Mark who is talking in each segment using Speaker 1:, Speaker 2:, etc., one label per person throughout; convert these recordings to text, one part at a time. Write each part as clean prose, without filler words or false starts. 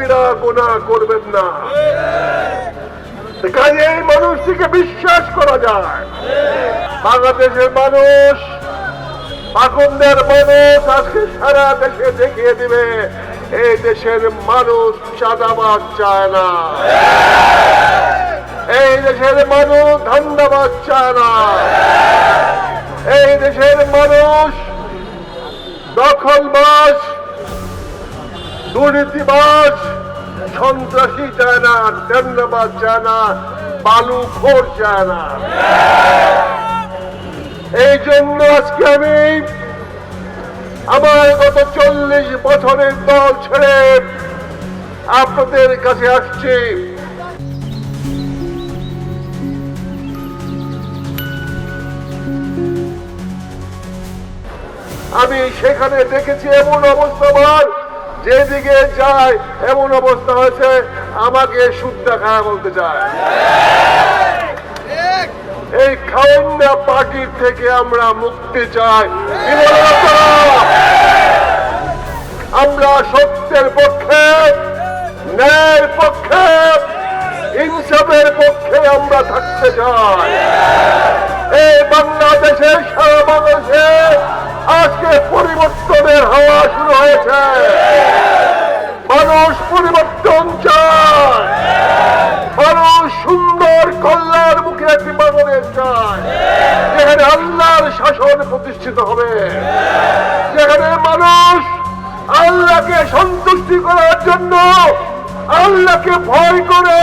Speaker 1: কবিরা গুনাহ করবেন না। কাজে এই মানুষটিকে বিশ্বাস করা যায়। বাংলাদেশের মানুষ, পাখন্দের মানুষ আজকে সারা দেশে দেখিয়ে দিবে এই দেশের মানুষ চাঁদাবাজ চায় না, এই দেশের মানুষ ধান্দাবাজ চায় না, এই দেশের মানুষ দখলবাজ, দুর্নীতিবাজ, সন্ত্রাসী চায় না, টেন্ডারবাজ চায় না, বালুখোর চায় না। এই জন্য আজকে আমি আমার গত 40 বছরের দল ছেড়ে আপনাদের কাছে আসছি। আমি সেখানে দেখেছি এমন অবস্থা, যেদিকে যায় এমন অবস্থা হয়েছে আমাকে সুদ্ধা খাওয়া বলতে চায়। এই খাওয়ান্না পার্টির থেকে আমরা মুক্তি চাই। আমরা সত্যের পক্ষে, ন্যায়ের পক্ষে, ইনসাফের পক্ষে আমরা থাকতে চাই। এই বাংলাদেশে, সারা বাংলাদেশে আজকে পরিবর্তনের হাওয়া শুরু হয়েছে। মানুষ পরিবর্তন চায়, মানুষ সুন্দর কল্যাণ মুখে একটি বাংলাদেশ চায়, যেখানে আল্লাহর শাসন প্রতিষ্ঠিত হবে, যেখানে মানুষ আল্লাহকে সন্তুষ্টি করার জন্য আল্লাহকে ভয় করে,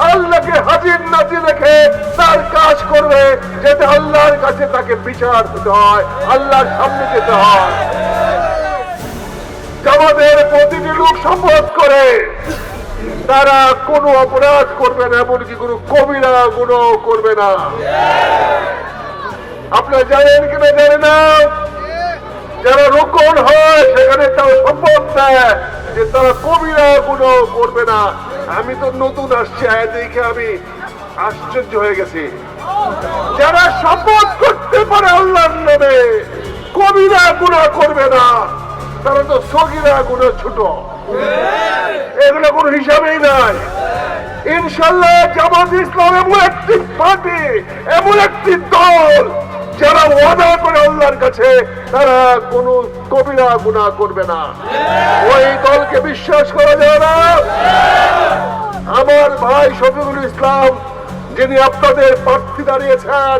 Speaker 1: আল্লাহকে হাজির নাজির রেখে তার কাজ করবে, যাতে আল্লাহর কাছে তাকে বিচার দিতে হয়, আল্লাহর সামনে যেতে হয়। আমাদের প্রতিটি লোক শপথ করে তারা কোনো অপরাধ করবে না, এমনকি কোনো কবিরা গুনাহ করবে না। আপনারা জানেন কিনা জানেন না, যারা রোকন হয় সেখানে তারা শপথ দেয় যে তারা কবিরা গুনাহ করবে না। আমি তো নতুন আসছি, দেখে আমি আশ্চর্য হয়ে গেছি। যারা শপথ করতে পারে আল্লাহর নামে কবিরা গুনাহ করবে না, তারা তো সগীরা গুনাহ ছোট, এগুলো কোনো হিসাবেই নাই। ইনশাআল্লাহ জামাত ইসলাম এমন একটি পার্টি, এমন একটি দল যারা ওয়াদা করে আল্লাহর কাছে তারা কোনো কবিরা গুনাহ করবে না। ওই দলকে বিশ্বাস করা যায় না। আমার ভাই শফিকুল ইসলাম, যিনি আপনাদের প্রার্থী দাঁড়িয়েছেন,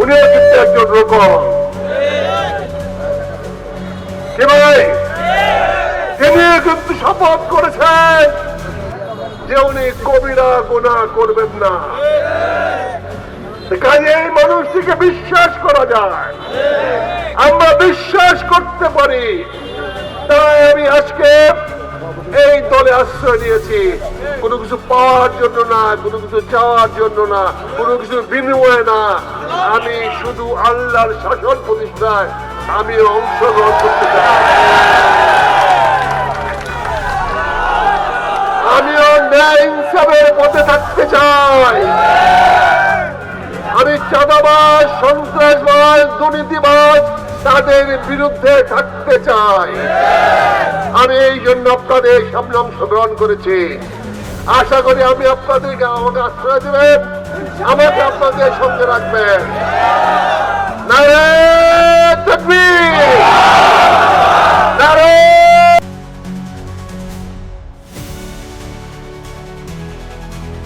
Speaker 1: উনিও কিন্তু একজন রোকন। কি ভাই, তিনি কিন্তু শপথ করেছেন যে উনি কবিরা গুনাহ করবেন না। কাজে এই মানুষটিকে বিশ্বাস করা যায়, আমরা বিশ্বাস করতে পারি। তাই আমি আজকে এই দলে আশ্রয় নিয়েছি, কোনো কিছু পাওয়ার জন্য না, কোনো কিছু চাওয়ার জন্য না, কোনো কিছু বিনিময়ে না। আমি শুধু আল্লাহর শাসন প্রতিষ্ঠায় আমি অংশগ্রহণ করতে চাই। আমিও ন্যায় ইনসাফের পথে থাকতে চাই। আমি চাঁদাবাজ, সন্ত্রাসবাজ, দুর্নীতিবাজ তাদের বিরুদ্ধে থাকতে চাই। আমি এই জন্য আপনাদের সামনে অংশগ্রহণ করেছি। আশা করি আমি আপনাদেরকে আমাকে আশ্রয় দেবেন, আমাকে আপনাদের সঙ্গে রাখবেন। নারে তাকবীর।